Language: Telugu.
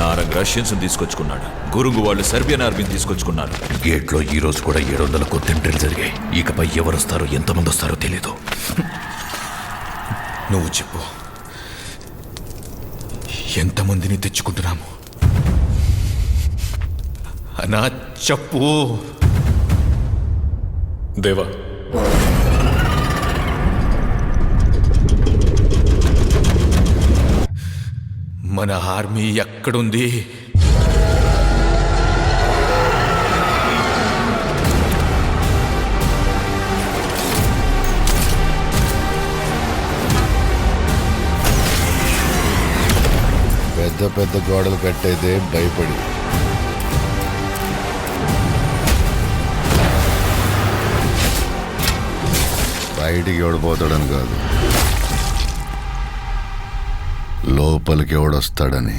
నారంగ్ రష్యన్స్ తీసుకొచ్చుకున్నాడు. గురుంగు వాళ్ళు సర్బియన్ ఆర్మీని తీసుకొచ్చుకున్నారు. గేట్లో ఈ రోజు కూడా 700 కొత్త ఎంట్రీలు జరిగాయి. ఇకపై ఎవరు వస్తారో ఎంతమంది వస్తారో తెలీదు. నువ్వు చెప్పు, ఎంతమందిని తెచ్చుకుంటున్నాము అన్నా? చెప్పు దేవా, మన ఆర్మీ ఎక్కడుంది? పెద్ద పెద్ద గోడలు కట్టేదే భయపడి. బయటికి ఎవడిపోతాడని కాదు, లోపలికి ఎవడొస్తాడని.